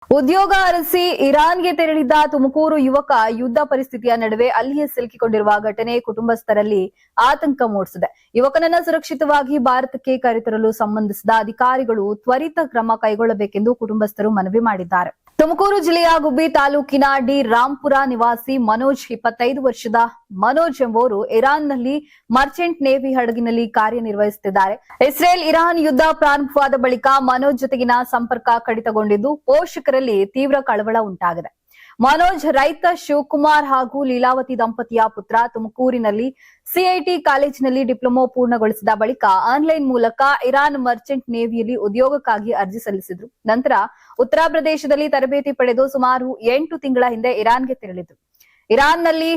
ಉದ್ಯೋಗ ಅರಸಿ ಇರಾನ್ಗೆ ತೆರಳಿದ್ದ ತುಮಕೂರು ಯುವಕ ಯುದ್ಧ ಪರಿಸ್ಥಿತಿಯ ನಡುವೆ ಅಲ್ಲಿಯೇ ಸಿಲುಕಿಕೊಂಡಿರುವ ಘಟನೆ ಕುಟುಂಬಸ್ಥರಲ್ಲಿ ಆತಂಕ ಮೂಡಿಸಿದೆ. ಯುವಕನನ್ನ ಸುರಕ್ಷಿತವಾಗಿ ಭಾರತಕ್ಕೆ ಕರೆತರಲು ಸಂಬಂಧಿಸಿದ ಅಧಿಕಾರಿಗಳು ತ್ವರಿತ ಕ್ರಮ ಕೈಗೊಳ್ಳಬೇಕೆಂದು ಕುಟುಂಬಸ್ಥರು ಮನವಿ ಮಾಡಿದ್ದಾರೆ. ತುಮಕೂರು ಜಿಲ್ಲೆಯ ಗುಬ್ಬಿ ತಾಲೂಕಿನ ಡಿ ರಾಂಪುರ ನಿವಾಸಿ ಮನೋಜ್ 25 ವರ್ಷದ ಮನೋಜ್ ಎಂಬುವರು ಇರಾನ್ನಲ್ಲಿ ಮರ್ಚೆಂಟ್ ನೇವಿ ಹಡಗಿನಲ್ಲಿ ಕಾರ್ಯನಿರ್ವಹಿಸುತ್ತಿದ್ದಾರೆ. ಇಸ್ರೇಲ್ ಇರಾನ್ ಯುದ್ಧ ಪ್ರಾರಂಭವಾದ ಬಳಿಕ ಮನೋಜ್ ಜೊತೆಗಿನ ಸಂಪರ್ಕ ಕಡಿತಗೊಂಡಿದ್ದು ಪೋಷಕರಲ್ಲಿ ತೀವ್ರ ಕಳವಳ ಉಂಟಾಗಿದೆ. ಮನೋಜ್ ರೈತ ಶಿವಕುಮಾರ್ ಹಾಗೂ ಲೀಲಾವತಿ ದಂಪತಿಯ ಪುತ್ರ. ತುಮಕೂರಿನಲ್ಲಿ ಸಿಐಟಿ ಕಾಲೇಜಿನಲ್ಲಿ ಡಿಪ್ಲೊಮಾ ಪೂರ್ಣಗೊಳಿಸಿದ ಬಳಿಕ ಆನ್ಲೈನ್ ಮೂಲಕ ಇರಾನ್ ಮರ್ಚೆಂಟ್ ನೇವಿಯಲ್ಲಿ ಉದ್ಯೋಗಕ್ಕಾಗಿ ಅರ್ಜಿ ಸಲ್ಲಿಸಿದ್ರು. ನಂತರ ಉತ್ತರ ಪ್ರದೇಶದಲ್ಲಿ ತರಬೇತಿ ಪಡೆದು ಸುಮಾರು 8 ತಿಂಗಳ ಹಿಂದೆ ಇರಾನ್ಗೆ ತೆರಳಿದ್ರು. ಇರಾನ್ನಲ್ಲಿ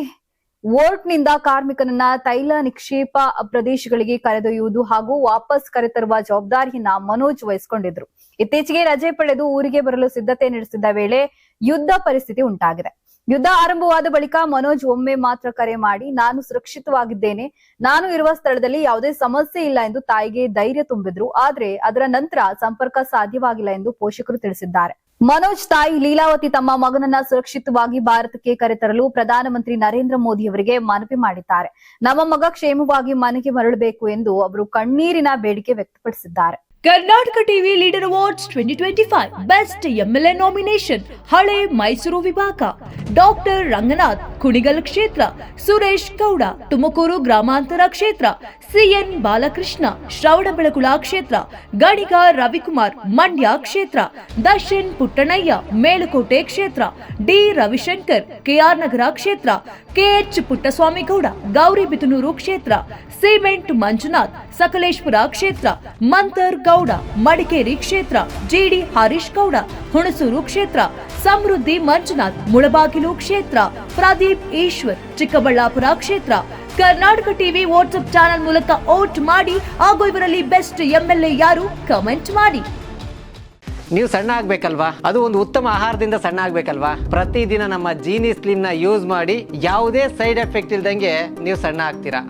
ವೋರ್ಟ್ನಿಂದ ಕಾರ್ಮಿಕನನ್ನ ತೈಲ ನಿಕ್ಷೇಪ ಪ್ರದೇಶಗಳಿಗೆ ಕರೆದೊಯ್ಯುವುದು ಹಾಗೂ ವಾಪಸ್ ಕರೆತರುವ ಜವಾಬ್ದಾರಿಯನ್ನ ಮನೋಜ್ ವಹಿಸಿಕೊಂಡಿದ್ರು. ಇತ್ತೀಚೆಗೆ ರಜೆ ಪಡೆದು ಊರಿಗೆ ಬರಲು ಸಿದ್ಧತೆ ನಡೆಸಿದ್ದ ವೇಳೆ ಯುದ್ಧ ಪರಿಸ್ಥಿತಿ ಉಂಟಾಗಿದೆ. ಯುದ್ಧ ಆರಂಭವಾದ ಬಳಿಕ ಮನೋಜ್ ಒಮ್ಮೆ ಮಾತ್ರ ಕರೆ ಮಾಡಿ, ನಾನು ಸುರಕ್ಷಿತವಾಗಿದ್ದೇನೆ, ನಾನು ಇರುವ ಸ್ಥಳದಲ್ಲಿ ಯಾವುದೇ ಸಮಸ್ಯೆ ಇಲ್ಲ ಎಂದು ತಾಯಿಗೆ ಧೈರ್ಯ ತುಂಬಿದ್ರು. ಆದ್ರೆ ಅದರ ನಂತರ ಸಂಪರ್ಕ ಸಾಧ್ಯವಾಗಿಲ್ಲ ಎಂದು ಪೋಷಕರು ತಿಳಿಸಿದ್ದಾರೆ. ಮನೋಜ್ ತಾಯಿ ಲೀಲಾವತಿ ತಮ್ಮ ಮಗನನ್ನ ಸುರಕ್ಷಿತವಾಗಿ ಭಾರತಕ್ಕೆ ಕರೆತರಲು ಪ್ರಧಾನಮಂತ್ರಿ ನರೇಂದ್ರ ಮೋದಿ ಅವರಿಗೆ ಮನವಿ ಮಾಡಿದ್ದಾರೆ. ನಮ್ಮ ಮಗ ಕ್ಷೇಮವಾಗಿ ಮನೆಗೆ ಮರಳಬೇಕು ಎಂದು ಅವರು ಕಣ್ಣೀರಿನ ಬೇಡಿಕೆ ವ್ಯಕ್ತಪಡಿಸಿದ್ದಾರೆ. Karnataka TV leader awards 2025 best MLA nomination ಹಳೆ ಮೈಸೂರು ವಿಭಾಗ ಡಾಕ್ಟರ್ ರಂಗನಾಥ್ ಕುಣಿಗಲ್ ಕ್ಷೇತ್ರ, ಸುರೇಶ್ ಗೌಡ ತುಮಕೂರು ಗ್ರಾಮಾಂತರ ಕ್ಷೇತ್ರ, ಸಿಎನ್ ಬಾಲಕೃಷ್ಣ ಶ್ರವಣಬೆಳಗೊಳ ಕ್ಷೇತ್ರ, ಗಣಿಗ ರವಿಕುಮಾರ್ ಮಂಡ್ಯ ಕ್ಷೇತ್ರ, ದರ್ಶನ್ ಪುಟ್ಟಣಯ್ಯ ಮೇಲುಕೋಟೆ ಕ್ಷೇತ್ರ, ಡಿ ರವಿಶಂಕರ್ ಕೆಆರ್ ನಗರ ಕ್ಷೇತ್ರ, ಕೆಎಚ್ ಪುಟ್ಟಸ್ವಾಮಿ ಗೌಡ ಗೌರಿಬಿದನೂರು ಕ್ಷೇತ್ರ, ಸಿಮೆಂಟ್ ಮಂಜುನಾಥ್ ಸಕಲೇಶ್ಪುರ ಕ್ಷೇತ್ರ, ಮಂತರ್ ಗೌಡ ಮಡಿಕೇರಿ ಕ್ಷೇತ್ರ, ಜಿಡಿ ಹರೀಶ್ ಗೌಡ ಹುಣಸೂರು ಕ್ಷೇತ್ರ, ಸಮೃದ್ಧಿ ಮಂಜುನಾಥ್ ಮುಳಬಾಗಿಲು ಕ್ಷೇತ್ರ, ಪ್ರದೀಪ್ ಈಶ್ವರ್ ಚಿಕ್ಕಬಳ್ಳಾಪುರ ಕ್ಷೇತ್ರ. ಕರ್ನಾಟಕ ಟಿವಿ ವಾಟ್ಸ್ಆಪ್ ಚಾನೆಲ್ ಮೂಲಕ ವೋಟ್ ಮಾಡಿ ಹಾಗೂ ಇವರಲ್ಲಿ ಬೆಸ್ಟ್ ಎಂಎಲ್ಎ ಯಾರು ಕಮೆಂಟ್ ಮಾಡಿ. ನೀವು ಸಣ್ಣ ಆಗ್ಬೇಕಲ್ವಾ? ಅದು ಒಂದು ಉತ್ತಮ ಆಹಾರದಿಂದ ಸಣ್ಣ ಆಗ್ಬೇಕಲ್ವಾ? ಪ್ರತಿದಿನ ನಮ್ಮ ಜೀನಿ ಸ್ಲಿಮ್ ನ ಯೂಸ್ ಮಾಡಿ ಯಾವುದೇ ಸೈಡ್ ಎಫೆಕ್ಟ್ ಇಲ್ದಂಗೆ ನೀವು ಸಣ್ಣ ಆಗ್ತೀರಾ.